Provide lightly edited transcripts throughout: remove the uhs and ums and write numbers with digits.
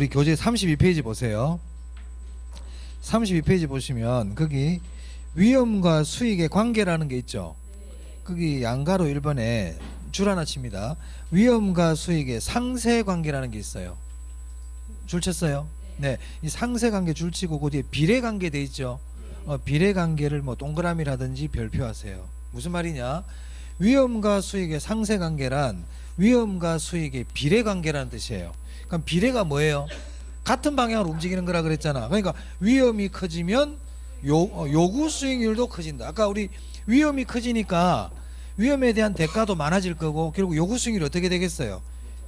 우리 교재 32페이지 보세요. 32페이지 보시면 거기 위험과 수익의 관계라는 게 있죠. 거기 양가로 1번에 줄 하나 칩니다. 위험과 수익의 상세 관계라는 게 있어요. 줄 쳤어요? 네. 이 상세 관계 줄 치고 그 뒤에 비례 관계 돼 있죠. 비례 관계를 뭐 동그라미라든지 별표하세요. 무슨 말이냐? 위험과 수익의 상세 관계란 위험과 수익의 비례 관계라는 뜻이에요. 그럼 비례가 뭐예요? 같은 방향으로 움직이는 거라 그랬잖아. 그러니까 위험이 커지면 요구 수익률도 커진다. 아까 우리 위험이 커지니까 위험에 대한 대가도 많아질 거고 결국 요구 수익률이 어떻게 되겠어요?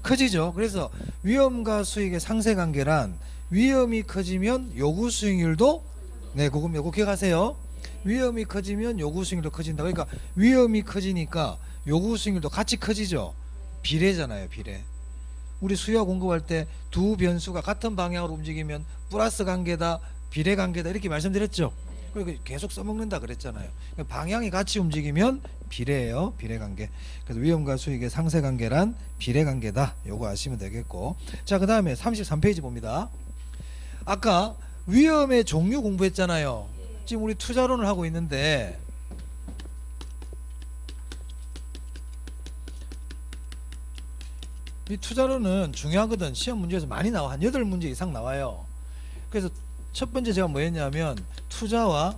커지죠. 그래서 위험과 수익의 상세 관계란 위험이 커지면 요구 수익률도 그거 기억하세요. 위험이 커지면 요구 수익률도 커진다. 그러니까 위험이 커지니까 요구 수익률도 같이 커지죠. 비례잖아요, 비례. 우리 수요 공급할 때 두 변수가 같은 방향으로 움직이면 플러스 관계다, 비례 관계다 이렇게 말씀드렸죠. 그리고 계속 써먹는다 그랬잖아요. 방향이 같이 움직이면 비례예요, 비례 관계. 그래서 위험과 수익의 상세 관계란 비례 관계다. 요거 아시면 되겠고. 자, 그 다음에 33페이지 봅니다. 아까 위험의 종류 공부했잖아요. 지금 우리 투자론을 하고 있는데 이 투자론은 중요하거든. 시험 문제에서 많이 나와. 한 8문제 이상 나와요. 그래서 첫 번째 제가 뭐 했냐면 투자와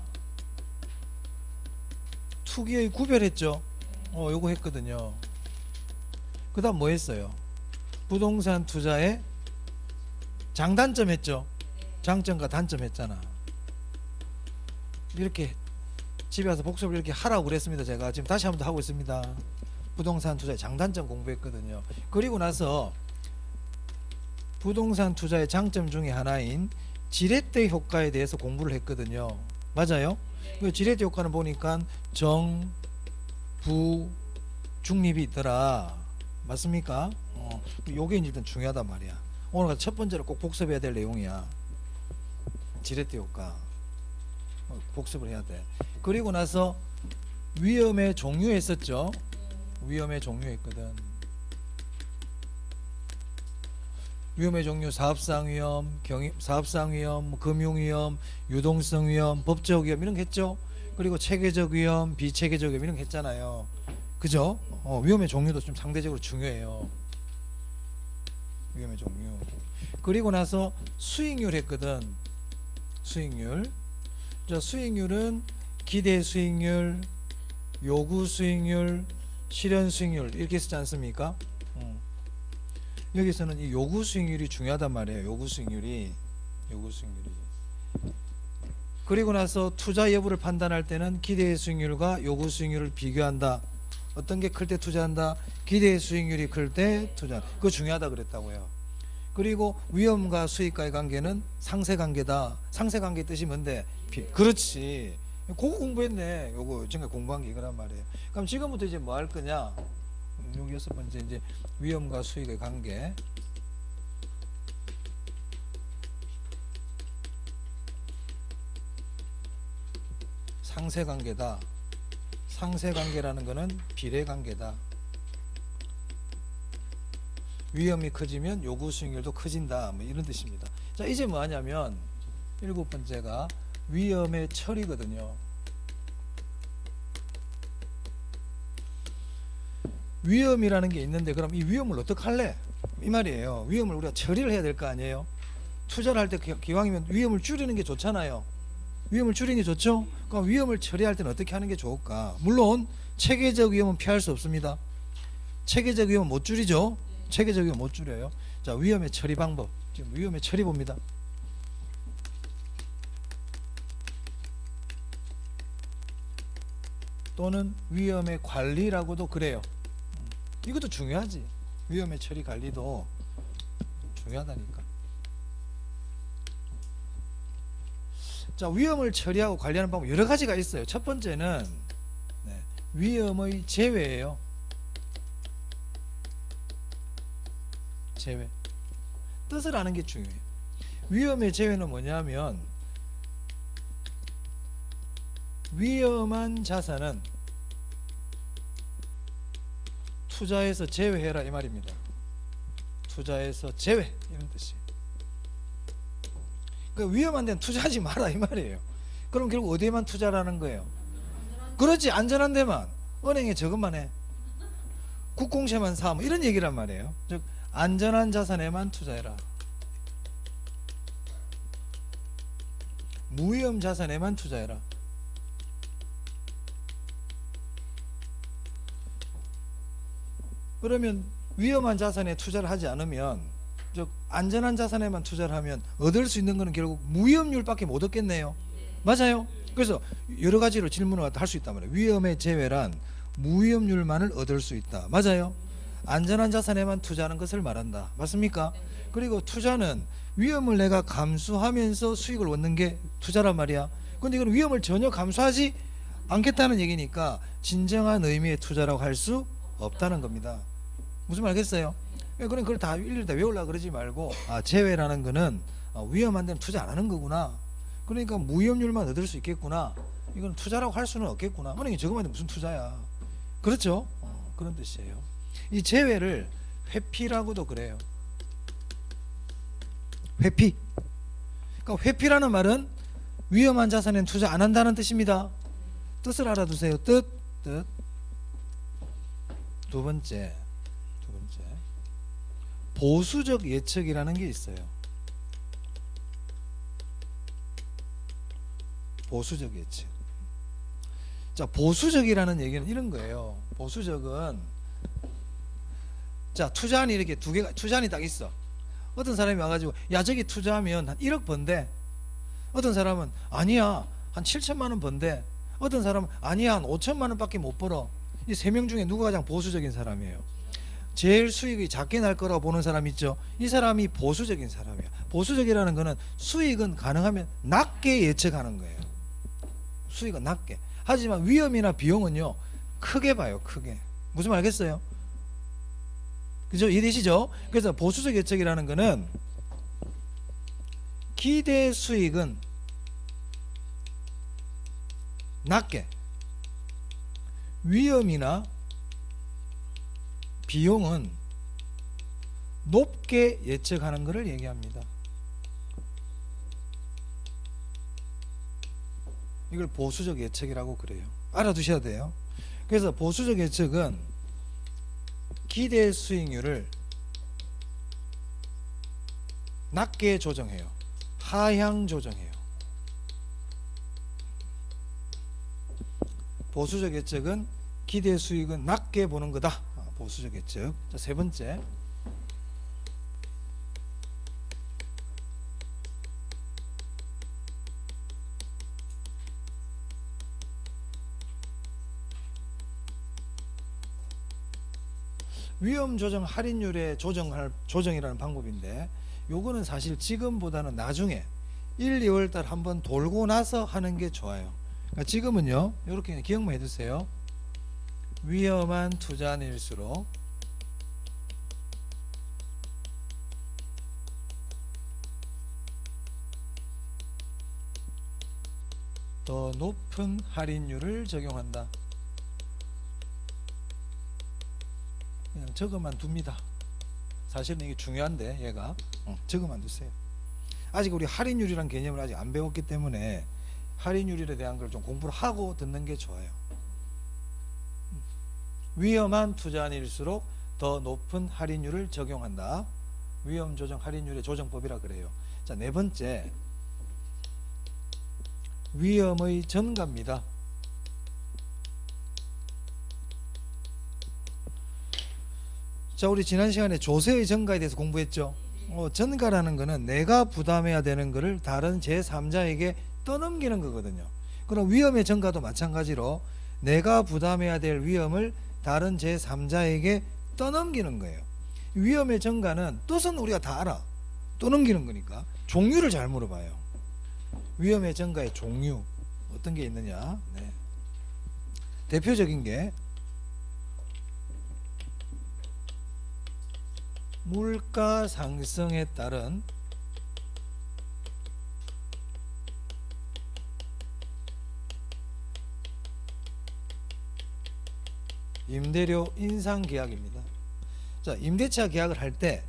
투기의 구별했죠. 요거 했거든요. 그 다음 뭐 했어요? 부동산 투자의 장단점 했죠. 장점과 단점 했잖아. 이렇게 집에 와서 복습을 이렇게 하라고 그랬습니다. 제가 지금 다시 한번 더 하고 있습니다. 부동산 투자의 장단점 공부했거든요. 그리고 나서 부동산 투자의 장점 중에 하나인 지렛대 효과에 대해서 공부를 했거든요. 맞아요? 그 지렛대 효과는 보니까 정, 부, 중립이 있더라. 맞습니까? 요게 일단 중요하단 말이야. 오늘 첫 번째로 꼭 복습해야 될 내용이야. 지렛대 효과. 복습을 해야 돼. 그리고 나서 위험의 종류 했었죠. 위험의 종류 했거든. 위험의 종류 사업상 위험, 사업상 위험, 금융 위험, 유동성 위험, 법적 위험 이런 거 했죠. 그리고 체계적 위험, 비체계적 위험 이런 거 했잖아요. 그죠? 위험의 종류도 좀 상대적으로 중요해요. 위험의 종류. 그리고 나서 수익률 했거든. 수익률. 자, 수익률은 기대 수익률, 요구 수익률, 실현 수익률 이렇게 쓰지 않습니까? 여기서는 이 요구 수익률이 중요하단 말이에요. 요구 수익률이. 그리고 나서 투자 여부를 판단할 때는 기대 수익률과 요구 수익률을 비교한다. 어떤 게 클 때 투자한다? 기대 수익률이 클 때 투자. 그거 중요하다 그랬다고요. 그리고 위험과 수익과의 관계는 상세 관계다. 상세 관계 뜻이 뭔데? 그렇지. 그거 공부했네. 요거 지금 공부한 게 이거란 말이에요. 그럼 지금부터 이제 뭐 할 거냐? 여기 6번째 이제 위험과 수익의 관계. 상세 관계다. 상세 관계라는 거는 비례 관계다. 위험이 커지면 요구 수익률도 커진다. 뭐 이런 뜻입니다. 자, 이제 뭐 하냐면 7번째가 위험의 처리거든요. 위험이라는 게 있는데 그럼 이 위험을 어떻게 할래? 이 말이에요. 위험을 우리가 처리를 해야 될 거 아니에요? 투자를 할 때 기왕이면 위험을 줄이는 게 좋잖아요. 위험을 줄이는 게 좋죠? 그럼 위험을 처리할 때는 어떻게 하는 게 좋을까? 물론 체계적 위험은 피할 수 없습니다. 체계적 위험은 못 줄이죠? 체계적 위험 못 줄여요. 자, 위험의 처리 방법. 지금 위험의 처리 봅니다. 또는 위험의 관리라고도 그래요. 이것도 중요하지. 위험의 처리 관리도 중요하다니까. 자, 위험을 처리하고 관리하는 방법 여러 가지가 있어요. 첫 번째는 위험의 제외예요. 제외. 뜻을 아는 게 중요해요. 위험의 제외는 뭐냐면 위험한 자산은 투자에서 제외해라 이 말입니다. 투자에서 제외 이런 뜻이에요. 그 위험한 데는 투자하지 마라 이 말이에요. 그럼 결국 어디에만 투자라는 거예요? 그렇지, 안전한 데만. 은행에 저것만 해, 국공채만 사, 뭐 이런 얘기란 말이에요. 즉 안전한 자산에만 투자해라. 무위험 자산에만 투자해라. 그러면 위험한 자산에 투자를 하지 않으면, 즉 안전한 자산에만 투자를 하면 얻을 수 있는 거는 결국 무위험률밖에 못 얻겠네요. 맞아요. 그래서 여러 가지로 질문을 할 수 있단 말이에요. 위험의 제외란 무위험률만을 얻을 수 있다. 맞아요. 안전한 자산에만 투자하는 것을 말한다. 맞습니까? 그리고 투자는 위험을 내가 감수하면서 수익을 얻는 게 투자란 말이야. 근데 이건 위험을 전혀 감수하지 않겠다는 얘기니까 진정한 의미의 투자라고 할 수 없다는 겁니다. 무슨 말 알겠어요? 그럼 그걸 다 일일이 다 외우려고 그러지 말고, 제외라는 거는 위험한 데는 투자 안 하는 거구나. 그러니까 무위험률만 얻을 수 있겠구나. 이건 투자라고 할 수는 없겠구나. 은행이 저거만 무슨 투자야. 그렇죠? 그런 뜻이에요. 이 제외를 회피라고도 그래요. 회피. 그러니까 회피라는 말은 위험한 자산엔 투자 안 한다는 뜻입니다. 뜻을 알아두세요. 뜻. 두 번째. 보수적 예측이라는 게 있어요. 보수적 예측. 자, 보수적이라는 얘기는 이런 거예요. 보수적은, 자, 투자안이 이렇게 두 개가, 투자안이 딱 있어. 어떤 사람이 와가지고, 야, 저기 투자하면 한 1억 번대. 어떤 사람은 아니야, 한 7천만 원 번대. 어떤 사람은 아니야, 한 5천만 원밖에 못 벌어. 이 세 명 중에 누가 가장 보수적인 사람이에요? 제일 수익이 작게 날 거라고 보는 사람 있죠. 이 사람이 보수적인 사람이야. 보수적이라는 거는 수익은 가능하면 낮게 예측하는 거예요. 수익은 낮게. 하지만 위험이나 비용은요, 크게 봐요. 크게. 무슨 말 알겠어요? 그죠? 이해되시죠? 그래서 보수적 예측이라는 거는 기대 수익은 낮게, 위험이나 비용은 높게 예측하는 것을 얘기합니다. 이걸 보수적 예측이라고 그래요. 알아두셔야 돼요. 그래서 보수적 예측은 기대 수익률을 낮게 조정해요. 하향 조정해요. 보수적 예측은 기대 수익은 낮게 보는 거다. 보수적 예측. 자, 세 번째. 위험 조정 할인율의 조정이라는 방법인데, 요거는 사실 지금보다는 나중에 1, 2월 달 한번 돌고 나서 하는 게 좋아요. 그러니까 지금은요, 이렇게 기억만 해두세요. 위험한 투자일수록 더 높은 할인율을 적용한다. 그냥 적어만 둡니다. 사실은 이게 중요한데 얘가 적어만 두세요. 아직 우리 할인율이란 개념을 아직 안 배웠기 때문에 할인율에 대한 걸 좀 공부를 하고 듣는 게 좋아요. 위험한 투자일수록 더 높은 할인율을 적용한다. 위험 조정 할인율의 조정법이라 그래요. 자, 네 번째, 위험의 전가입니다. 자, 우리 지난 시간에 조세의 전가에 대해서 공부했죠. 전가라는 거는 내가 부담해야 되는 거를 다른 제3자에게 떠넘기는 거거든요. 그럼 위험의 전가도 마찬가지로 내가 부담해야 될 위험을 다른 제3자에게 떠넘기는 거예요. 위험의 전가는 뜻은 우리가 다 알아. 떠넘기는 거니까. 종류를 잘 물어봐요. 위험의 전가의 종류 어떤 게 있느냐. 네. 대표적인 게 물가 상승에 따른 임대료 인상 계약입니다. 자, 임대차 계약을 할 때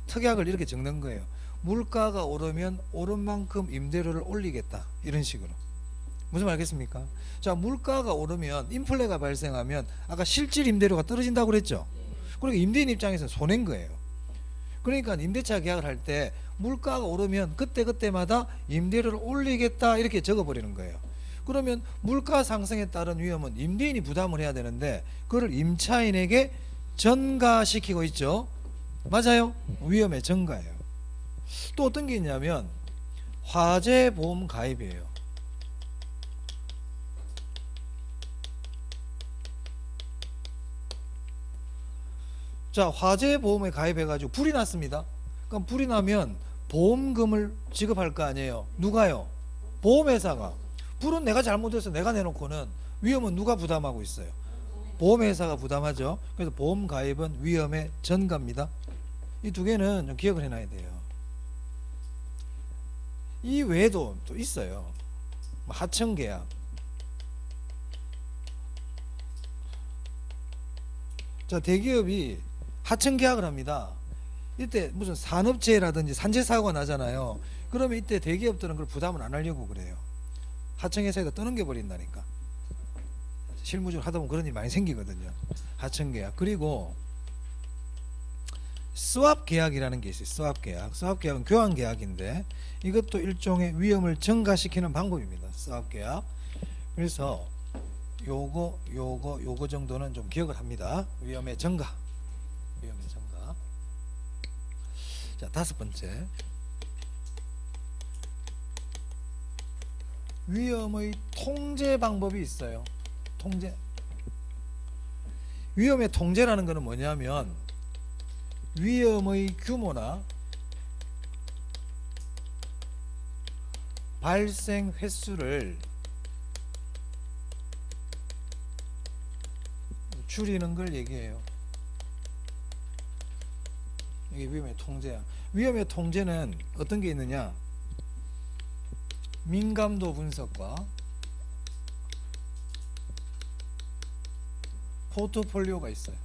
특약을 이렇게 적는 거예요. 물가가 오르면 오른 만큼 임대료를 올리겠다, 이런 식으로. 무슨 말 알겠습니까? 자, 물가가 오르면, 인플레가 발생하면 아까 실질 임대료가 떨어진다고 그랬죠. 그러니까 임대인 입장에서는 손해인 거예요. 그러니까 임대차 계약을 할 때 물가가 오르면 그때그때마다 임대료를 올리겠다, 이렇게 적어버리는 거예요. 그러면 물가 상승에 따른 위험은 임대인이 부담을 해야 되는데 그걸 임차인에게 전가시키고 있죠. 맞아요? 위험의 전가예요. 또 어떤 게 있냐면 화재 보험 가입이에요. 자, 화재 보험에 가입해가지고 불이 났습니다. 그럼 불이 나면 보험금을 지급할 거 아니에요. 누가요? 보험회사가. 불은 내가 잘못해서 내가 내놓고는 위험은 누가 부담하고 있어요? 보험회사가 부담하죠. 그래서 보험 가입은 위험의 전가입니다. 이 두 개는 좀 기억을 해놔야 돼요. 이 외에도 또 있어요. 하청계약. 자, 대기업이 하청계약을 합니다. 이때 무슨 산업재해라든지 산재사고가 나잖아요. 그러면 이때 대기업들은 그걸 부담을 안 하려고 그래요. 하청회사에다 떠넘겨 버린다니까. 실무적으로 하다 보면 그런 일이 많이 생기거든요. 하청계약. 그리고 스왑계약이라는 게 있어요. 스왑계약. 스왑계약은 교환계약인데 이것도 일종의 위험을 증가시키는 방법입니다. 스왑계약. 그래서 요거 정도는 좀 기억을 합니다. 위험의 증가. 위험의 증가. 자, 다섯 번째. 위험의 통제 방법이 있어요. 통제. 위험의 통제라는 것은 뭐냐면 위험의 규모나 발생 횟수를 줄이는 걸 얘기해요. 이게 위험의 통제야. 위험의 통제는 어떤 게 있느냐? 민감도 분석과 포트폴리오가 있어요.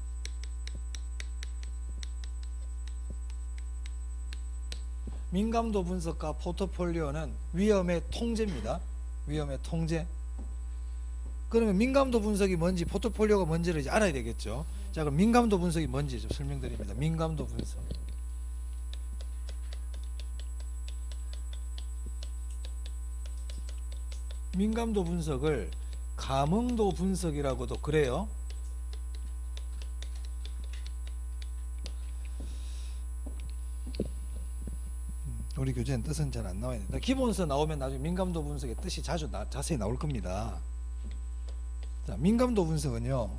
민감도 분석과 포트폴리오는 위험의 통제입니다. 위험의 통제. 그러면 민감도 분석이 뭔지 포트폴리오가 뭔지를 이제 알아야 되겠죠. 자, 그럼 민감도 분석이 뭔지 좀 설명드립니다. 민감도 분석. 민감도 분석을 감응도 분석이라고도 그래요. 우리 교재는 뜻은 잘 안 나와야 된다. 기본서 나오면 나중에 민감도 분석의 뜻이 자세히 나올 겁니다. 자, 민감도 분석은요,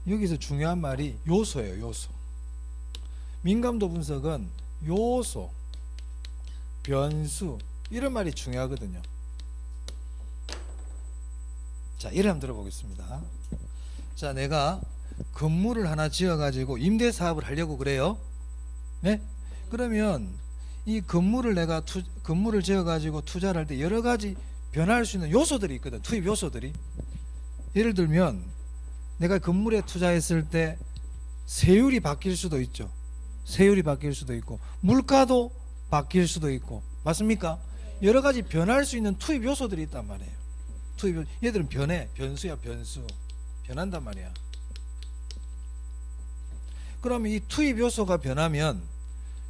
여기서 중요한 말이 요소예요. 요소. 민감도 분석은 요소, 변수, 이런 말이 중요하거든요. 자, 예를 한번 들어보겠습니다. 자, 내가 건물을 하나 지어가지고 임대사업을 하려고 그래요. 네? 그러면 이 건물을 내가 건물을 지어가지고 투자를 할 때 여러 가지 변화할 수 있는 요소들이 있거든. 투입 요소들이. 예를 들면 내가 건물에 투자했을 때 세율이 바뀔 수도 있죠. 세율이 바뀔 수도 있고 물가도 바뀔 수도 있고, 맞습니까? 여러 가지 변할 수 있는 투입 요소들이 있단 말이에요. 투입 얘들은 변해. 변수야, 변수. 변한단 말이야. 그러면 이 투입 요소가 변하면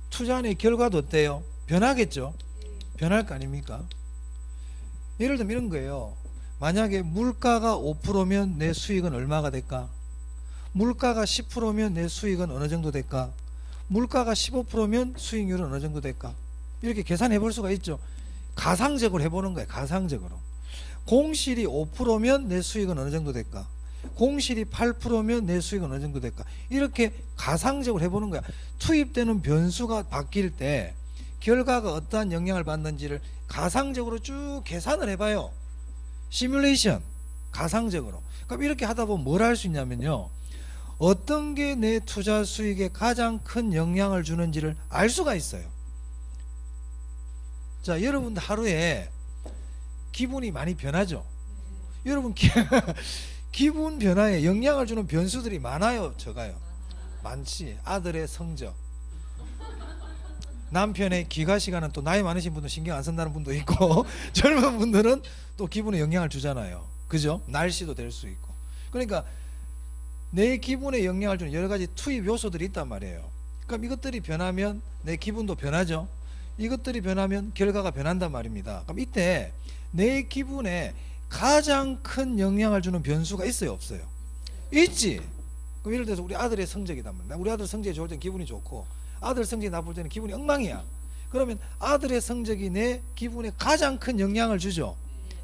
투자의 결과도 어때요? 변하겠죠. 변할 거 아닙니까? 예를 들면 이런 거예요. 만약에 물가가 5%면 내 수익은 얼마가 될까? 물가가 10%면 내 수익은 어느 정도 될까? 물가가 15%면 수익률은 어느 정도 될까? 이렇게 계산해 볼 수가 있죠. 가상적으로 해보는 거예요. 가상적으로. 공실이 5%면 내 수익은 어느 정도 될까? 공실이 8%면 내 수익은 어느 정도 될까? 이렇게 가상적으로 해보는 거야. 투입되는 변수가 바뀔 때 결과가 어떠한 영향을 받는지를 가상적으로 쭉 계산을 해봐요. 시뮬레이션 가상적으로. 그럼 이렇게 하다 보면 뭘 할 수 있냐면요, 어떤 게 내 투자 수익에 가장 큰 영향을 주는지를 알 수가 있어요. 자, 여러분들 하루에 기분이 많이 변하죠. 여러분 기분 변화에 영향을 주는 변수들이 많아요, 적어요? 많지. 아들의 성적, 남편의 귀가 시간은, 또 나이 많으신 분은 신경 안 쓴다는 분도 있고 젊은 분들은 또 기분에 영향을 주잖아요. 그죠? 날씨도 될 수 있고. 그러니까 내 기분에 영향을 주는 여러 가지 투입 요소들이 있단 말이에요. 그럼 이것들이 변하면 내 기분도 변하죠. 이것들이 변하면 결과가 변한단 말입니다. 그럼 이때 내 기분에 가장 큰 영향을 주는 변수가 있어요, 없어요? 있지. 그럼 예를 들어서 우리 아들의 성적이다 말이야. 우리 아들 성적이 좋을 땐 기분이 좋고, 아들 성적이 나쁠 때는 기분이 엉망이야. 그러면 아들의 성적이 내 기분에 가장 큰 영향을 주죠.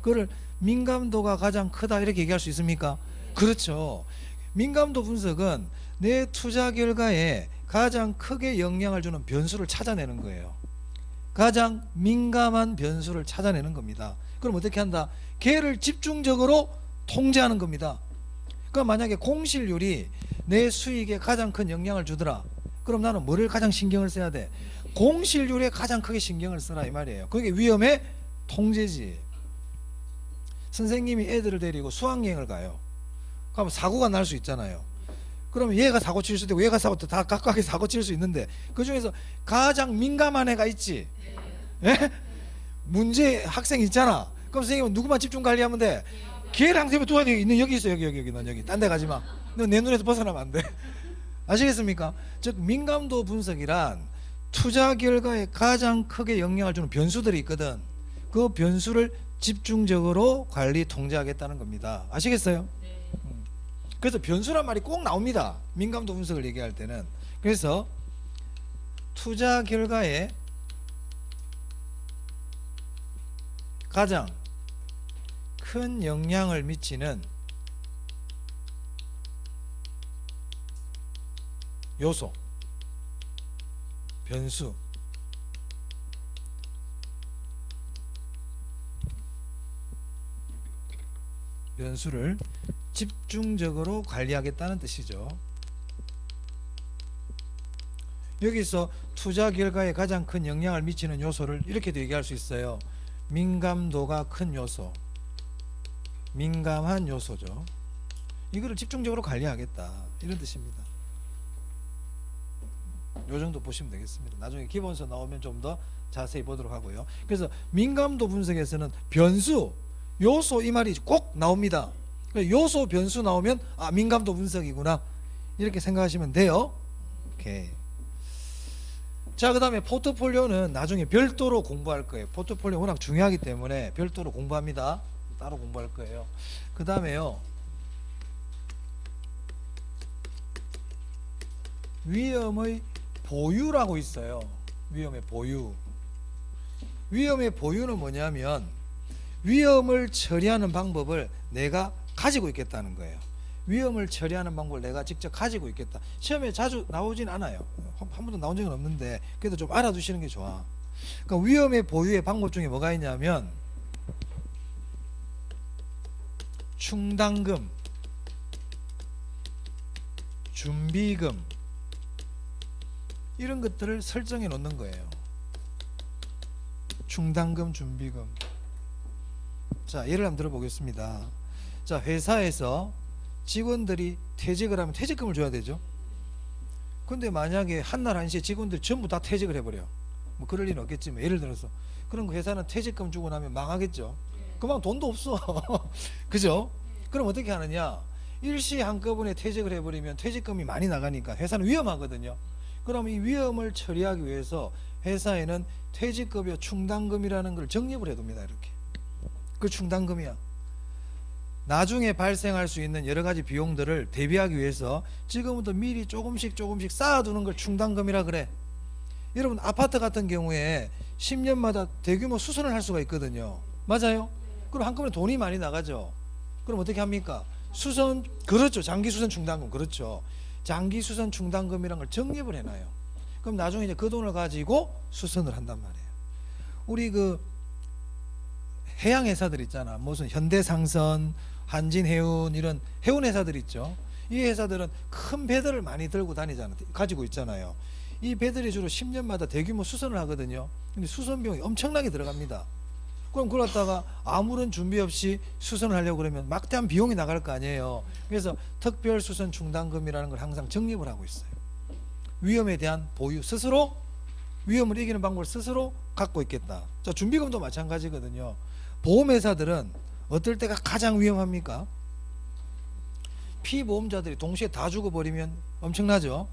그걸 민감도가 가장 크다 이렇게 얘기할 수 있습니까? 그렇죠. 민감도 분석은 내 투자 결과에 가장 크게 영향을 주는 변수를 찾아내는 거예요. 가장 민감한 변수를 찾아내는 겁니다. 그럼 어떻게 한다? 걔를 집중적으로 통제하는 겁니다. 그럼 만약에 공실률이 내 수익에 가장 큰 영향을 주더라. 그럼 나는 뭐를 가장 신경을 써야 돼? 공실률에 가장 크게 신경을 쓰라 이 말이에요. 그게 위험의 통제지. 선생님이 애들을 데리고 수학여행을 가요. 그럼 사고가 날 수 있잖아요. 그러면 얘가 사고 칠 수도 있고 얘가 다 각각의 사고 칠 수 있는데, 그 중에서 가장 민감한 애가 있지. 예? 문제 학생 있잖아. 그럼 선생님은 누구만 집중 관리하면 돼? 걔를 항상 두어야 돼. 여기 있어. 여기 넌 여기. 딴 데 가지 마. 너 내 눈에서 벗어나면 안 돼. 아시겠습니까? 즉 민감도 분석이란 투자 결과에 가장 크게 영향을 주는 변수들이 있거든. 그 변수를 집중적으로 관리 통제하겠다는 겁니다. 아시겠어요? 그래서 변수란 말이 꼭 나옵니다. 민감도 분석을 얘기할 때는. 그래서 투자 결과에 가장 큰 영향을 미치는 요소, 변수, 변수를 집중적으로 관리하겠다는 뜻이죠. 여기서 투자 결과에 가장 큰 영향을 미치는 요소를 이렇게도 얘기할 수 있어요. 민감도가 큰 요소, 민감한 요소죠. 이거를 집중적으로 관리하겠다 이런 뜻입니다. 요 정도 보시면 되겠습니다. 나중에 기본서 나오면 좀 더 자세히 보도록 하고요. 그래서 민감도 분석에서는 변수, 요소 이 말이 꼭 나옵니다. 요소, 변수 나오면 아 민감도 분석이구나 이렇게 생각하시면 돼요. 오케이. 자, 그 다음에 포트폴리오는 나중에 별도로 공부할 거예요. 포트폴리오 워낙 중요하기 때문에 별도로 공부합니다. 따로 공부할 거예요. 그 다음에요, 위험의 보유라고 있어요. 위험의 보유. 위험의 보유는 뭐냐면 위험을 처리하는 방법을 내가 가지고 있겠다는 거예요. 위험을 처리하는 방법을 내가 직접 가지고 있겠다. 시험에 자주 나오진 않아요. 한 번도 나온 적은 없는데 그래도 좀 알아두시는 게 좋아. 그러니까 위험의 보유의 방법 중에 뭐가 있냐면 충당금, 준비금 이런 것들을 설정해 놓는 거예요. 충당금, 준비금. 자, 예를 한번 들어보겠습니다. 자, 회사에서 직원들이 퇴직을 하면 퇴직금을 줘야 되죠. 근데 만약에 한날 한시에 직원들 전부 다 퇴직을 해버려. 뭐 그럴 일은 없겠지만 예를 들어서 그런 거 회사는 퇴직금 주고 나면 망하겠죠. 그만 돈도 없어. 그죠? 그럼 어떻게 하느냐, 일시 한꺼번에 퇴직을 해버리면 퇴직금이 많이 나가니까 회사는 위험하거든요. 그럼 이 위험을 처리하기 위해서 회사에는 퇴직급여 충당금이라는 걸 정립을 해둡니다. 이렇게. 그 충당금이야. 나중에 발생할 수 있는 여러 가지 비용들을 대비하기 위해서 지금부터 미리 조금씩 쌓아두는 걸 충당금이라 그래. 여러분 아파트 같은 경우에 10년마다 대규모 수선을 할 수가 있거든요. 맞아요? 그럼 한꺼번에 돈이 많이 나가죠. 그럼 어떻게 합니까? 수선, 그렇죠. 장기 수선 충당금, 그렇죠. 장기 수선 충당금이란 걸 정립을 해놔요. 그럼 나중에 이제 그 돈을 가지고 수선을 한단 말이에요. 우리 그 해양 회사들 있잖아. 무슨 현대상선, 한진해운 이런 해운 회사들 있죠. 이 회사들은 큰 배들을 많이 들고 다니잖아. 가지고 있잖아요. 이 배들이 주로 10년마다 대규모 수선을 하거든요. 근데 수선 비용이 엄청나게 들어갑니다. 그럼 그걸 갖다가 아무런 준비 없이 수선을 하려고 그러면 막대한 비용이 나갈 거 아니에요. 그래서 특별 수선 충당금이라는 걸 항상 적립을 하고 있어요. 위험에 대한 보유, 스스로 위험을 이기는 방법을 스스로 갖고 있겠다. 자, 준비금도 마찬가지거든요. 보험회사들은 어떨 때가 가장 위험합니까? 피보험자들이 동시에 다 죽어버리면 엄청나죠.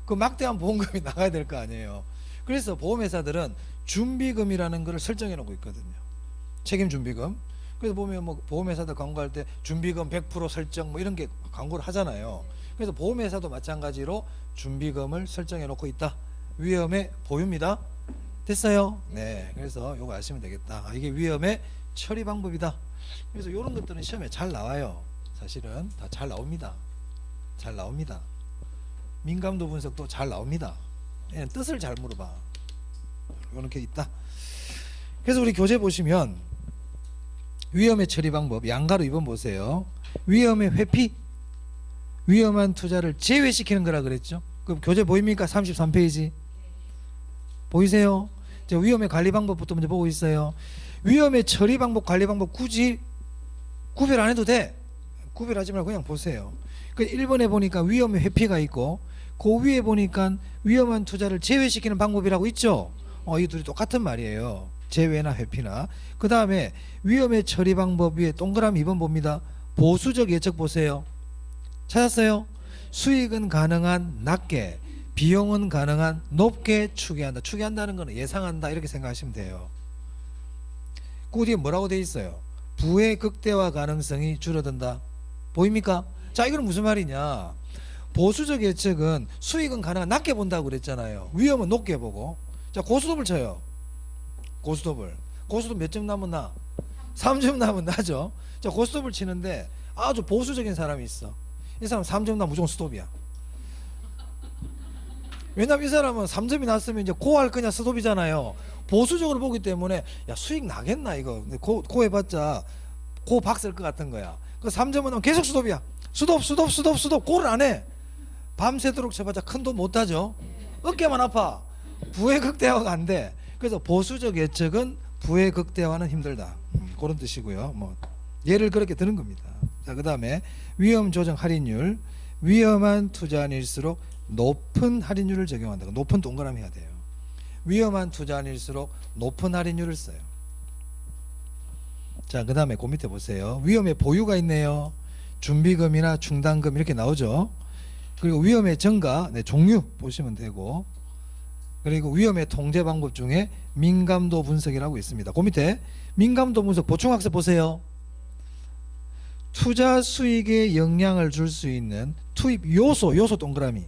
그 막대한 보험금이 나가야 될 거 아니에요. 그래서 보험회사들은 준비금이라는 걸 설정해 놓고 있거든요. 책임 준비금. 그래서 보면 뭐 보험회사들 광고할 때 준비금 100% 설정 뭐 이런 게 광고를 하잖아요. 그래서 보험회사도 마찬가지로 준비금을 설정해 놓고 있다. 위험의 보유입니다. 됐어요? 네. 그래서 요거 아시면 되겠다. 이게 위험의 처리 방법이다. 그래서 이런 것들은 시험에 잘 나와요. 사실은 다 잘 나옵니다. 잘 나옵니다. 민감도 분석도 잘 나옵니다. 뜻을 잘 물어봐. 이렇게 있다. 그래서 우리 교재 보시면 위험의 처리 방법 양가로 2번 보세요. 위험의 회피, 위험한 투자를 제외시키는 거라 그랬죠. 그럼 교재 보입니까? 33페이지 보이세요? 위험의 관리 방법부터 먼저 보고 있어요. 위험의 처리 방법, 관리 방법 굳이 구별 안 해도 돼. 구별하지 말고 그냥 보세요. 그 1번에 보니까 위험의 회피가 있고 그 위에 보니까 위험한 투자를 제외시키는 방법이라고 있죠. 이 둘이 똑같은 말이에요. 제외나 회피나. 그 다음에 위험의 처리 방법 위에 동그라미 2번 봅니다. 보수적 예측 보세요. 찾았어요? 수익은 가능한 낮게, 비용은 가능한 높게 추계한다. 추계한다는 거는 예상한다 이렇게 생각하시면 돼요. 그 뒤에 뭐라고 돼 있어요? 부의 극대화 가능성이 줄어든다. 보입니까? 자, 이건 무슨 말이냐? 보수적 예측은 수익은 가능한 낮게 본다고 그랬잖아요. 위험은 높게 보고. 자, 고스톱을 쳐요. 고스톱을. 고스톱 몇 점 남은 나? 3점 남은 나죠. 자, 고스톱을 치는데 아주 보수적인 사람이 있어. 이 사람 3점 나면 무조건 스톱이야. 왜냐면 이 사람은 3점이 났으면 이제 고 할 거냐 스톱이잖아요. 보수적으로 보기 때문에 야 수익 나겠나 이거. 근데 고 해봤자 고 박살 것 같은 거야. 그 3점은 나면 계속 스톱이야. 스톱 고를 안 해. 밤새도록 쳐봤자 큰 돈 못 타죠. 어깨만 아파. 부의 극대화가 안 돼. 그래서 보수적 예측은 부의 극대화는 힘들다. 그런 뜻이고요. 뭐 예를 그렇게 드는 겁니다. 자, 그 다음에 위험 조정 할인율. 위험한 투자일수록 높은 할인율을 적용한다. 높은 동그라미 해야 돼요. 위험한 투자일수록 높은 할인율을 써요. 자, 그 다음에 그 밑에 보세요. 위험의 보유가 있네요. 준비금이나 충당금 이렇게 나오죠. 그리고 위험의 증가, 종류 보시면 되고, 그리고 위험의 통제 방법 중에 민감도 분석이라고 있습니다. 그 밑에 민감도 분석 보충학습 보세요. 투자 수익에 영향을 줄 수 있는 투입 요소 동그라미.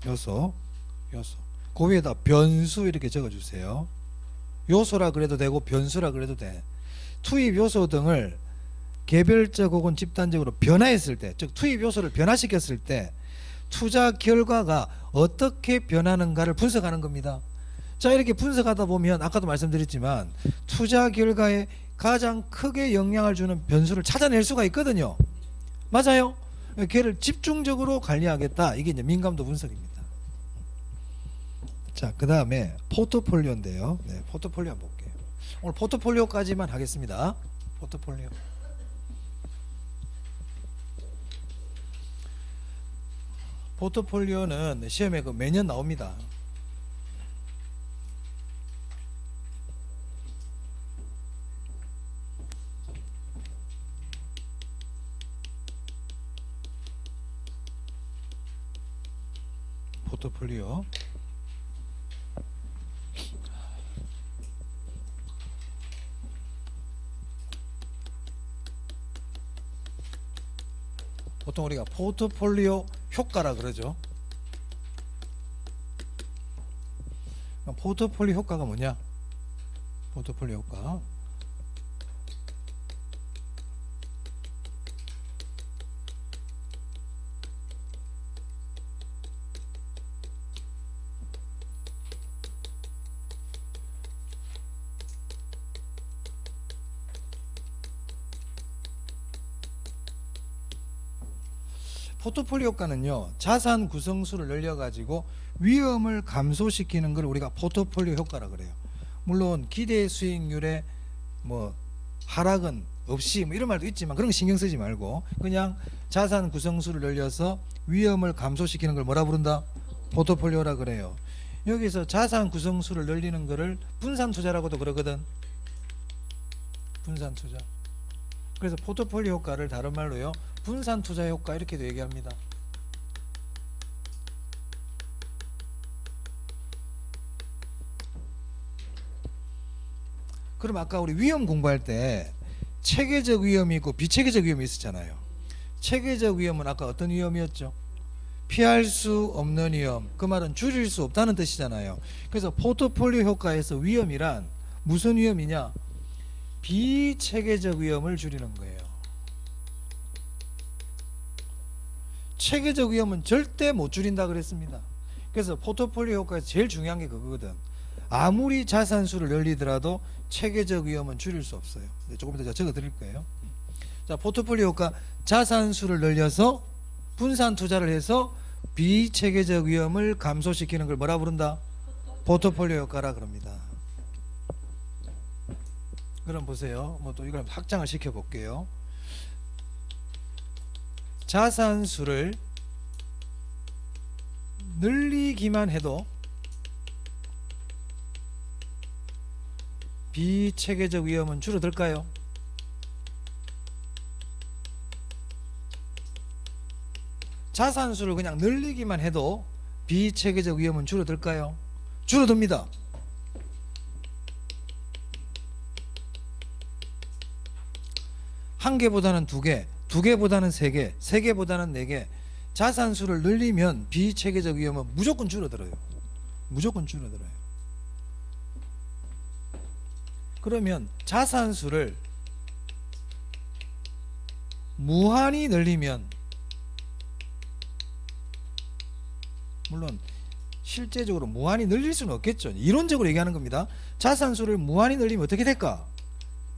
요소. 그 위에다 변수 이렇게 적어주세요. 요소라 그래도 되고 변수라 그래도 돼. 투입 요소 등을 개별적 혹은 집단적으로 변화했을 때, 즉 투입 요소를 변화시켰을 때 투자 결과가 어떻게 변하는가를 분석하는 겁니다. 자, 이렇게 분석하다 보면 아까도 말씀드렸지만 투자 결과에 가장 크게 영향을 주는 변수를 찾아낼 수가 있거든요. 맞아요? 걔를 집중적으로 관리하겠다. 이게 이제 민감도 분석입니다. 자, 그 다음에 포트폴리오인데요. 네, 포트폴리오 한번 볼게요. 오늘 포트폴리오까지만 하겠습니다. 포트폴리오. 포트폴리오는 시험에 매년 나옵니다. 포트폴리오. 보통 우리가 포트폴리오 효과라 그러죠. 포트폴리오 효과가 뭐냐? 포트폴리오 효과. 포트폴리오 효과는요, 자산 구성수를 늘려가지고 위험을 감소시키는 걸 우리가 포트폴리오 효과라 그래요. 물론 기대 수익률에 뭐 하락은 없이 뭐 이런 말도 있지만 그런 거 신경 쓰지 말고 그냥 자산 구성수를 늘려서 위험을 감소시키는 걸 뭐라 부른다? 포트폴리오라 그래요. 여기서 자산 구성수를 늘리는 거를 분산 투자라고도 그러거든. 분산 투자. 그래서 포트폴리오 효과를 다른 말로요, 분산 투자 효과 이렇게도 얘기합니다. 그럼 아까 우리 위험 공부할 때 체계적 위험이 있고 비체계적 위험이 있었잖아요. 체계적 위험은 아까 어떤 위험이었죠? 피할 수 없는 위험. 그 말은 줄일 수 없다는 뜻이잖아요. 그래서 포트폴리오 효과에서 위험이란 무슨 위험이냐? 비체계적 위험을 줄이는 거예요. 체계적 위험은 절대 못 줄인다 그랬습니다. 그래서 포트폴리오 효과에서 제일 중요한 게 그거거든. 아무리 자산수를 늘리더라도 체계적 위험은 줄일 수 없어요. 조금 이따 제가 적어 드릴 거예요. 자, 포트폴리오 효과, 자산수를 늘려서 분산 투자를 해서 비체계적 위험을 감소시키는 걸 뭐라 부른다? 포트폴리오 효과라 그럽니다. 그럼 보세요. 뭐 또 이걸 확장을 시켜 볼게요. 자산수를 늘리기만 해도 비체계적 위험은 줄어들까요? 자산수를 그냥 늘리기만 해도 비체계적 위험은 줄어들까요? 줄어듭니다. 한 개보다는 두 개, 두 개보다는 세 개, 세 개보다는 네 개. 자산수를 늘리면 비체계적 위험은 무조건 줄어들어요. 무조건 줄어들어요. 그러면 자산수를 무한히 늘리면, 물론 실제적으로 무한히 늘릴 수는 없겠죠. 이론적으로 얘기하는 겁니다. 자산수를 무한히 늘리면 어떻게 될까?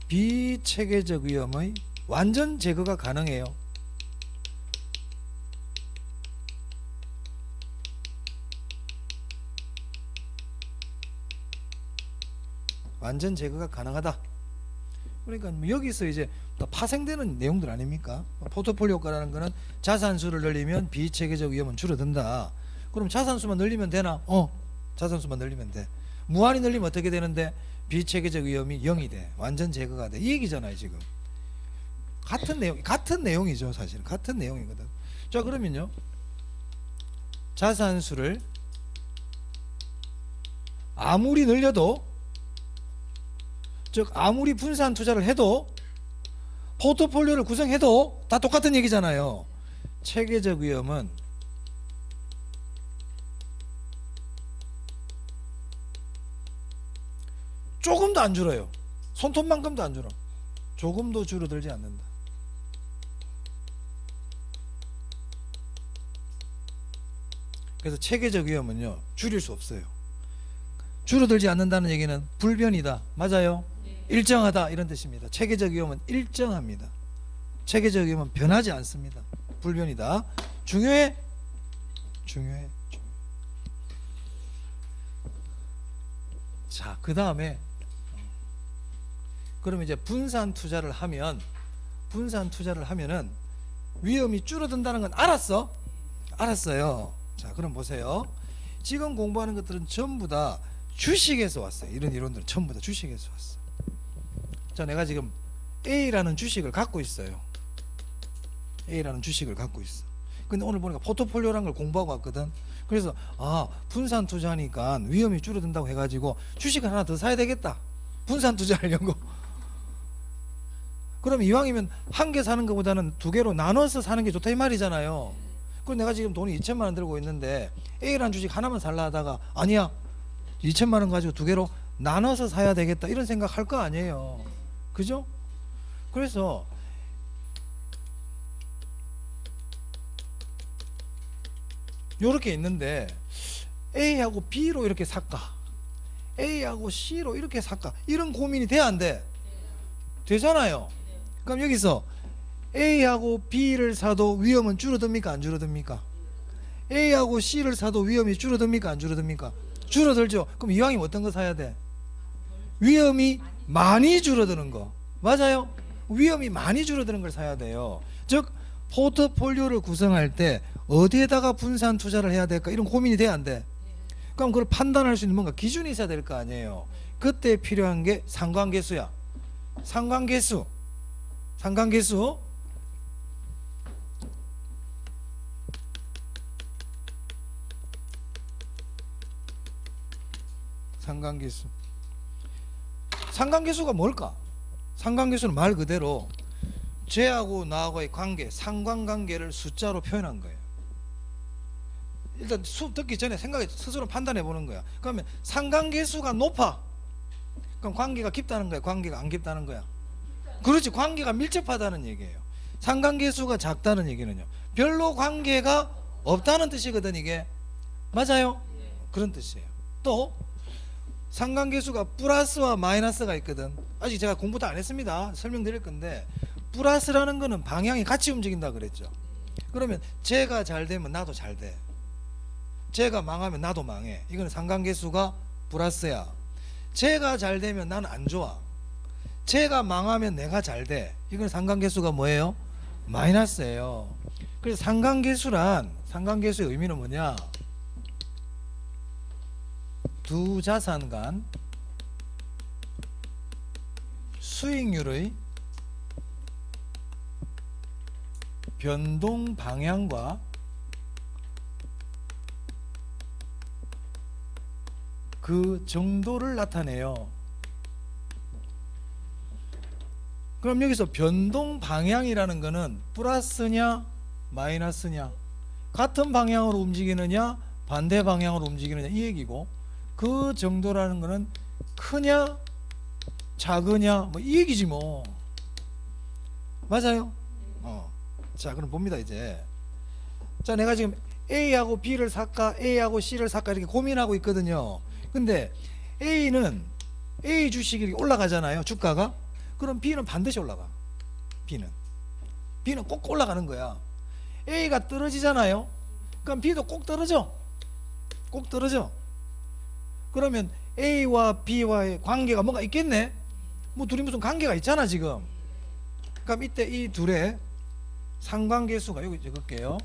비체계적 위험의 완전 제거가 가능해요. 완전 제거가 가능하다. 그러니까 뭐 여기서 이제 또 파생되는 내용들 아닙니까? 포트폴리오 효과라는 거는 자산수를 늘리면 비체계적 위험은 줄어든다. 그럼 자산수만 늘리면 되나? 자산수만 늘리면 돼. 무한히 늘리면 어떻게 되는데? 비체계적 위험이 0이 돼. 완전 제거가 돼. 이 얘기잖아요, 지금. 같은 내용이죠, 사실. 같은 내용이거든. 자, 그러면요, 자산수를 아무리 늘려도, 즉 아무리 분산 투자를 해도, 포트폴리오를 구성해도 다 똑같은 얘기잖아요. 체계적 위험은 조금도 안 줄어요. 손톱만큼도 안 줄어. 조금도 줄어들지 않는다. 그래서 체계적 위험은요, 줄일 수 없어요. 줄어들지 않는다는 얘기는 불변이다. 맞아요? 일정하다 이런 뜻입니다. 체계적 위험은 일정합니다. 체계적 위험은 변하지 않습니다. 불변이다. 중요해? 중요해. 자, 그 다음에 그러면 이제 분산 투자를 하면은 위험이 줄어든다는 건 알았어? 알았어요. 자, 그럼 보세요. 지금 공부하는 것들은 전부 다 주식에서 왔어요. 이런 이론들은 전부 다 주식에서 왔어. 자, 내가 지금 A라는 주식을 갖고 있어요. A라는 주식을 갖고 있어. 근데 오늘 보니까 포트폴리오라는 걸 공부하고 왔거든. 그래서 분산 투자하니까 위험이 줄어든다고 해가지고 주식을 하나 더 사야 되겠다. 분산 투자하려고. 그럼 이왕이면 한 개 사는 것보다는 두 개로 나눠서 사는 게 좋다 이 말이잖아요. 그럼 내가 지금 돈이 2천만 원 들고 있는데 A라는 주식 하나만 살라 하다가 아니야, 2천만 원 가지고 두 개로 나눠서 사야 되겠다 이런 생각 할 거 아니에요. 그죠? 그래서 요렇게 있는데 A하고 B로 이렇게 살까, A하고 C로 이렇게 살까, 이런 고민이 돼 안 돼? 되잖아요. 그럼 여기서 A하고 B를 사도 위험은 줄어듭니까 안 줄어듭니까? A하고 C를 사도 위험이 줄어듭니까 안 줄어듭니까? 줄어들죠. 그럼 이왕이면 어떤 거 사야 돼? 위험이 많이 줄어드는 거. 맞아요? 위험이 많이 줄어드는 걸 사야 돼요. 즉 포트폴리오를 구성할 때 어디에다가 분산 투자를 해야 될까 이런 고민이 돼야 안 돼? 그럼 그걸 판단할 수 있는 뭔가 기준이 있어야 될 거 아니에요. 그때 필요한 게 상관계수야. 상관계수. 상관계수. 상관계수. 상관계수가 뭘까? 상관계수는 말 그대로 쟤하고 나하고의 관계, 상관관계를 숫자로 표현한 거예요. 일단 수업 듣기 전에 생각해 스스로 판단해 보는 거야. 그러면 상관계수가 높아. 그럼 관계가 깊다는 거야? 관계가 안 깊다는 거야? 그렇지. 관계가 밀접하다는 얘기예요. 상관계수가 작다는 얘기는요. 별로 관계가 없다는 뜻이거든 이게. 맞아요? 그런 뜻이에요. 또 상관계수가 플러스와 마이너스가 있거든. 아직 제가 공부 다 안 했습니다. 설명드릴 건데 플러스라는 거는 방향이 같이 움직인다 그랬죠. 그러면 쟤가 잘 되면 나도 잘 돼. 쟤가 망하면 나도 망해. 이거는 상관계수가 플러스야. 쟤가 잘 되면 나는 안 좋아. 쟤가 망하면 내가 잘 돼. 이건 상관계수가 뭐예요? 마이너스예요. 그래서 상관계수의 의미는 뭐냐? 두 자산 간 수익률의 변동 방향과 그 정도를 나타내요. 그럼 여기서 변동 방향이라는 거는 플러스냐 마이너스냐, 같은 방향으로 움직이느냐 반대 방향으로 움직이느냐 이 얘기고, 그 정도라는 거는 크냐 작으냐 뭐 이 얘기지 뭐. 맞아요? 자 그럼 봅니다. 이제 자 내가 지금 A하고 B를 살까 A하고 C를 살까 이렇게 고민하고 있거든요. 근데 A는 A 주식이 올라가잖아요. 주가가. 그럼 B는 반드시 올라가. B는 꼭 올라가는 거야. A가 떨어지잖아요. 그럼 B도 꼭 떨어져. 꼭 떨어져. 그러면 A와 B와의 관계가 뭔가 있겠네. 뭐 둘이 무슨 관계가 있잖아 지금. 그럼 이때 이 둘의 상관계수가 여기 적을게요.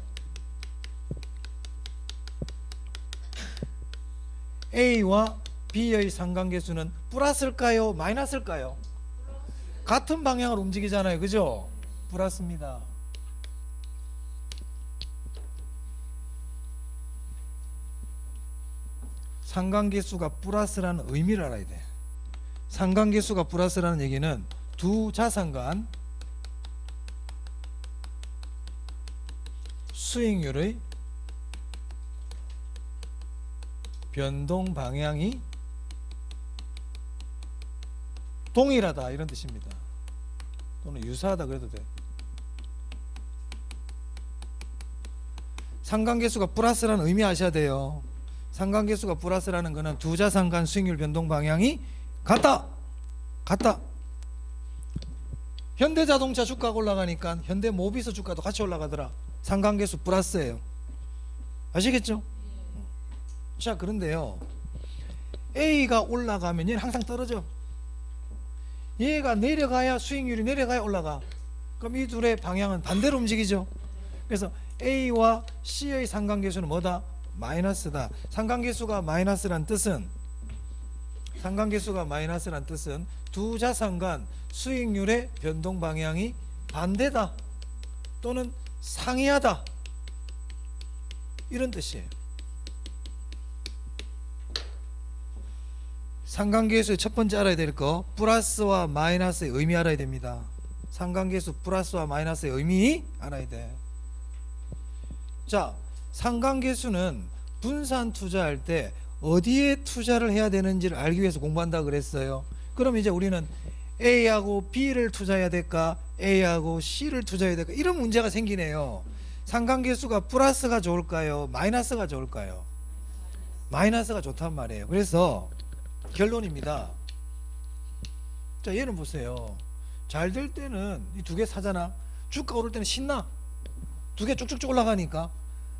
A와 B의 상관계수는 플러스일까요 마이너스일까요? 같은 방향으로 움직이잖아요. 그죠? 플러스입니다. 상관계수가 플러스라는 의미를 알아야 돼. 상관계수가 플러스라는 얘기는 두 자산 간 수익률의 변동 방향이 동일하다 이런 뜻입니다. 또는 유사하다 그래도 돼. 상관계수가 플러스라는 의미 아셔야 돼요. 상관계수가 플러스라는 거는 두 자산 간 수익률 변동 방향이 같다. 현대자동차 주가가 올라가니까 현대모비스 주가도 같이 올라가더라. 상관계수 플러스예요. 아시겠죠? 자 그런데요, A가 올라가면 얘는 항상 떨어져. 얘가 내려가야 수익률이 내려가야 올라가. 그럼 이 둘의 방향은 반대로 움직이죠. 그래서 A와 C의 상관계수는 뭐다? 마이너스다. 상관계수가 마이너스란 뜻은 두 자산 간 수익률의 변동 방향이 반대다 또는 상이하다 이런 뜻이에요. 상관계수의 첫 번째 알아야 될 거, 플러스와 마이너스의 의미 알아야 됩니다. 상관계수 플러스와 마이너스의 의미 알아야 돼. 자, 상관계수는 분산 투자할 때 어디에 투자를 해야 되는지를 알기 위해서 공부한다 그랬어요. 그럼 이제 우리는 A하고 B를 투자해야 될까 A하고 C를 투자해야 될까 이런 문제가 생기네요. 상관계수가 플러스가 좋을까요 마이너스가 좋을까요? 마이너스가 좋단 말이에요. 그래서 결론입니다. 자 얘는 보세요. 잘 될 때는 이 두 개 사잖아. 주가 오를 때는 신나. 두 개 쭉쭉쭉 올라가니까.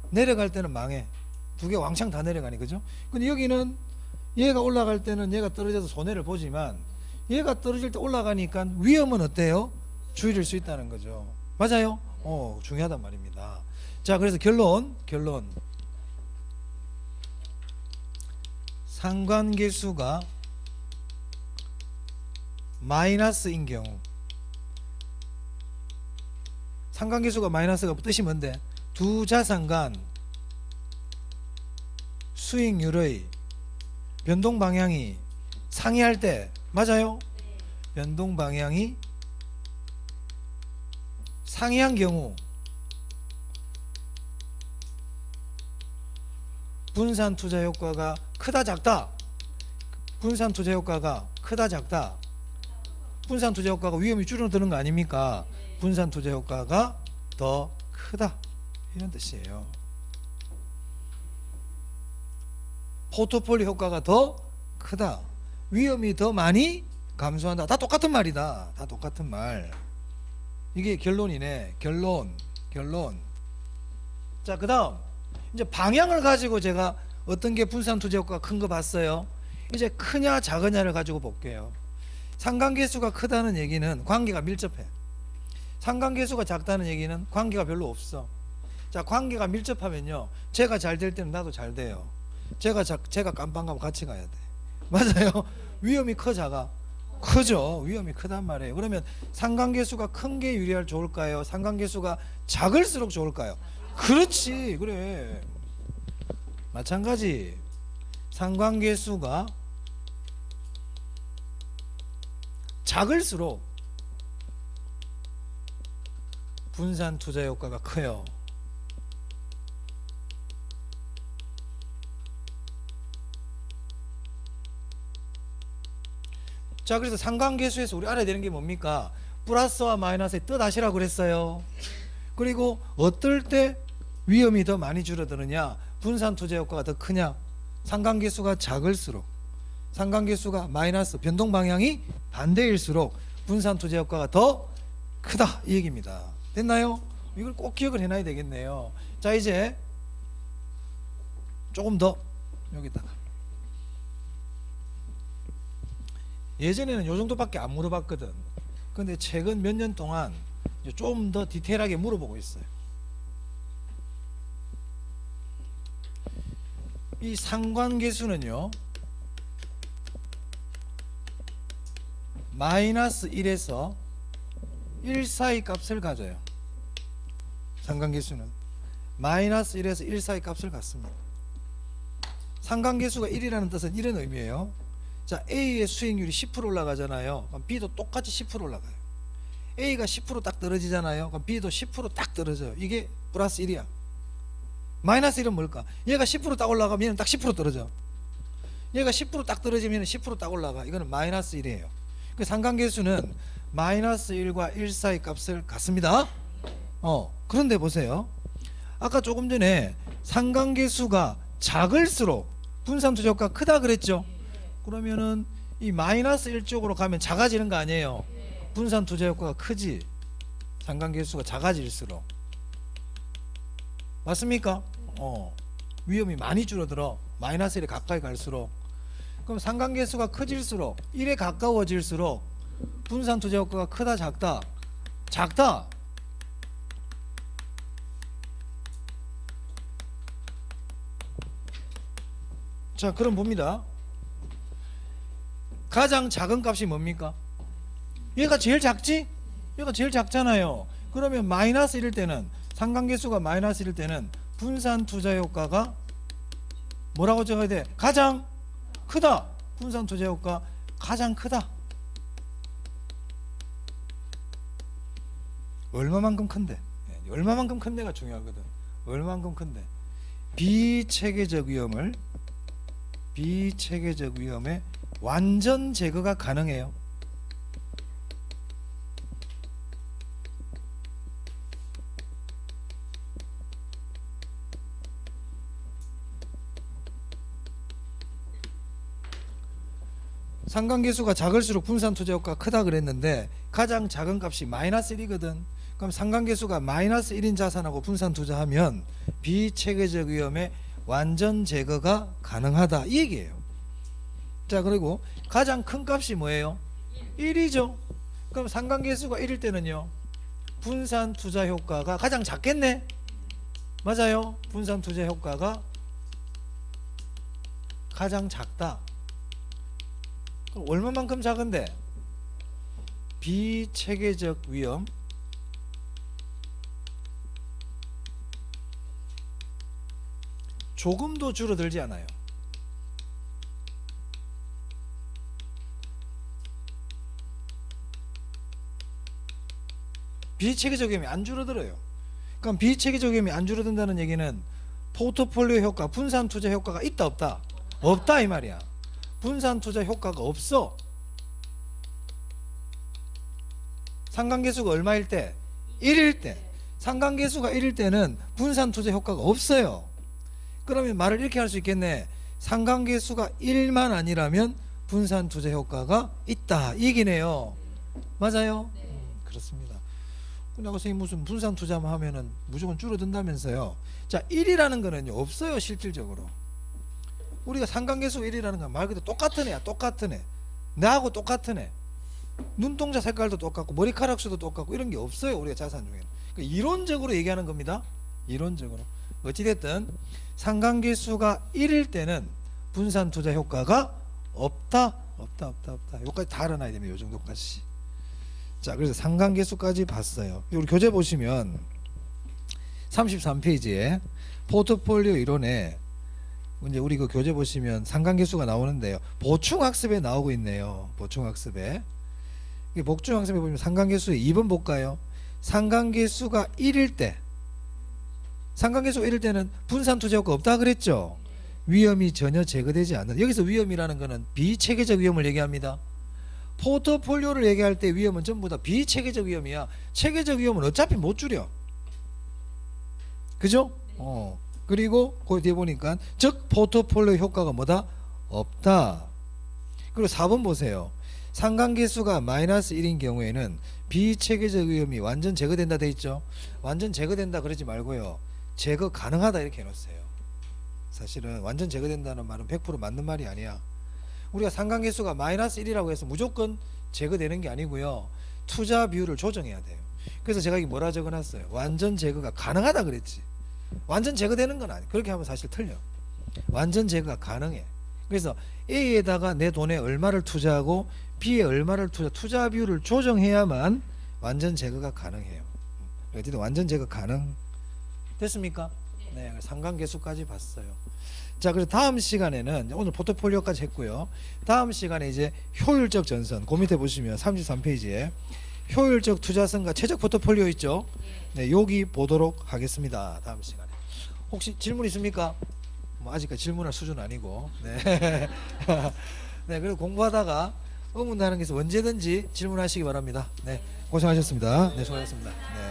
내려갈 때는 망해. 두 개 왕창 다 내려가니, 그죠? 근데 여기는 얘가 올라갈 때는 얘가 떨어져서 손해를 보지만 얘가 떨어질 때 올라가니까 위험은 어때요? 줄일 수 있다는 거죠. 맞아요? 중요하단 말입니다. 자, 그래서 결론. 상관계수가 마이너스인 경우, 상관계수가 마이너스가 뜻이 뭔데? 두 자산 간 수익률의 변동 방향이 상이할 때, 맞아요? 변동 방향이 상이한 경우 분산 투자 효과가 크다 작다? 분산 투자 효과가 크다 작다? 분산 투자 효과가 위험이 줄어드는 거 아닙니까? 분산 투자 효과가 더 크다, 이런 뜻이에요. 포트폴리오 효과가 더 크다, 위험이 더 많이 감소한다. 다 똑같은 말이다. 다 똑같은 말. 이게 결론이네. 결론. 자, 그 다음 이제 방향을 가지고 제가 어떤 게 분산 투자 효과가 큰 거 봤어요. 이제 크냐 작으냐를 가지고 볼게요. 상관계수가 크다는 얘기는 관계가 밀접해. 상관계수가 작다는 얘기는 관계가 별로 없어. 자, 관계가 밀접하면요, 제가 잘 될 때는 나도 잘 돼요. 제가 깜빵 가면 같이 가야 돼. 맞아요? 위험이 커 작아? 크죠. 위험이 크단 말이에요. 그러면 상관계수가 큰 게 좋을까요? 상관계수가 작을수록 좋을까요? 그렇지, 그래. 마찬가지. 상관계수가 작을수록 분산 투자 효과가 커요. 자, 그래서 상관계수에서 우리 알아야 되는 게 뭡니까? 플러스와 마이너스의 뜻하시라고 그랬어요. 그리고 어떨 때 위험이 더 많이 줄어드느냐? 분산 투자 효과가 더 크냐? 상관계수가 작을수록, 상관계수가 마이너스, 변동 방향이 반대일수록 분산 투자 효과가 더 크다, 이 얘기입니다. 됐나요? 이걸 꼭 기억을 해놔야 되겠네요. 자, 이제 조금 더 여기다가, 예전에는 요 정도밖에 안 물어봤거든. 근데 최근 몇 년 동안 좀 더 디테일하게 물어보고 있어요. 이 상관계수는요, 마이너스 1에서 1 사이 값을 가져요. 상관계수는 마이너스 1에서 1 사이 값을 갖습니다. 상관계수가 1이라는 뜻은 이런 의미예요. 자, A의 수익률이 10% 올라가잖아요. 그럼 B도 똑같이 10% 올라가요. A가 10% 딱 떨어지잖아요. 그럼 B도 10% 딱 떨어져요. 이게 플러스 1이야. 마이너스 1은 뭘까? 얘가 10% 딱 올라가면 얘는 딱 10% 떨어져. 얘가 10%딱 떨어지면 10%딱 올라가. 이거는 마이너스 1이에요. 그 상관계수는 마이너스 1과 1 사이 값을 갖습니다. 그런데 보세요. 아까 조금 전에 상관계수가 작을수록 분산 투자 효과가 크다 그랬죠. 그러면은 이 마이너스 1 쪽으로 가면 작아지는 거 아니에요. 분산 투자 효과가 크지. 상관계수가 작아질수록. 맞습니까? 위험이 많이 줄어들어. 마이너스 1에 가까이 갈수록. 그럼 상관계수가 커질수록, 1에 가까워질수록 분산 투자 효과가 크다 작다? 작다. 자, 그럼 봅니다. 가장 작은 값이 뭡니까? 얘가 제일 작지? 얘가 제일 작잖아요. 그러면 마이너스 1일 때는, 상관계수가 마이너스 1일 때는 분산 투자 효과가 뭐라고 적어야 돼? 가장 크다. 분산 투자 효과 가장 크다. 얼마만큼 큰데? 얼마만큼 큰데가 중요하거든. 얼마만큼 큰데? 비체계적 위험의 완전 제거가 가능해요. 상관계수가 작을수록 분산 투자 효과가 크다 그랬는데 가장 작은 값이 마이너스 1이거든. 그럼 상관계수가 마이너스 1인 자산하고 분산 투자하면 비체계적 위험의 완전 제거가 가능하다 이 얘기예요. 자, 그리고 가장 큰 값이 뭐예요? 1이죠. 그럼 상관계수가 1일 때는요, 분산 투자 효과가 가장 작겠네. 맞아요. 분산 투자 효과가 가장 작다. 그럼 얼마만큼 작은데? 비체계적 위험 조금도 줄어들지 않아요. 비체계적 위험이 안 줄어들어요. 그럼 비체계적 위험이 안 줄어든다는 얘기는 포트폴리오 효과, 분산 투자 효과가 있다 없다? 없다 이 말이야. 분산 투자 효과가 없어. 상관계수가 얼마일 때? 1일 때. 상관계수가 1일 때는 분산 투자 효과가 없어요. 그러면 말을 이렇게 할 수 있겠네. 상관계수가 1만 아니라면 분산 투자 효과가 있다 이 얘기네요. 맞아요? 그렇습니다. 근데 선생님 무슨 분산 투자만 하면은 무조건 줄어든다면서요. 자, 1이라는 거는요 없어요. 실질적으로 우리가 상관계수가 1이라는 건 말 그대로 똑같은 애야. 똑같은 애. 나하고 똑같은 애. 눈동자 색깔도 똑같고 머리카락 수도 똑같고 이런 게 없어요. 우리가 자산 중에는. 그러니까 이론적으로 얘기하는 겁니다. 이론적으로. 어찌됐든 상관계수가 1일 때는 분산 투자 효과가 없다. 여기까지 다 알아놔야 됩니다. 요 정도까지. 자, 그래서 상관계수까지 봤어요. 우리 교재 보시면 33페이지에 포트폴리오 이론에 이제 우리 그 교재 보시면 상관계수가 나오는데요. 보충학습에 나오고 있네요. 보충학습에. 보충학습에 보면 상관계수의 2번 볼까요? 상관계수가 1일 때, 상관계수가 1일 때는 분산 투자 효과 없다 그랬죠. 위험이 전혀 제거되지 않는. 여기서 위험이라는 거는 비체계적 위험을 얘기합니다. 포트폴리오를 얘기할 때 위험은 전부 다 비체계적 위험이야. 체계적 위험은 어차피 못 줄여. 그죠? 그리고 그 뒤에 보니까 즉 포트폴리오 효과가 뭐다? 없다. 그리고 4번 보세요. 상관계수가 마이너스 1인 경우에는 비체계적 위험이 완전 제거된다 돼 있죠. 완전 제거된다 그러지 말고요, 제거 가능하다 이렇게 해놓으세요. 사실은 완전 제거된다는 말은 100% 맞는 말이 아니야. 우리가 상관계수가 마이너스 1이라고 해서 무조건 제거되는 게 아니고요, 투자 비율을 조정해야 돼요. 그래서 제가 이게 뭐라 적어놨어요? 완전 제거가 가능하다 그랬지. 완전 제거되는 건 아니에요. 그렇게 하면 사실 틀려. 완전 제거가 가능해. 그래서 A에다가 내 돈에 얼마를 투자하고 B에 얼마를 투자 비율을 조정해야만 완전 제거가 가능해요. 어쨌든 완전 제거 가능 됐습니까? 네, 상관계수까지 봤어요. 자, 그래서 다음 시간에는 오늘 포트폴리오까지 했고요. 다음 시간에 이제 효율적 전선, 그 밑에 보시면 33페이지에 효율적 투자선과 최적 포트폴리오 있죠. 네, 여기 보도록 하겠습니다. 다음 시간에. 혹시 질문 있습니까? 뭐 아직까지 질문할 수준 아니고. 네. 네, 그리고 공부하다가 의문나는 게 있어 언제든지 질문하시기 바랍니다. 네, 고생하셨습니다. 네, 수고하셨습니다. 네.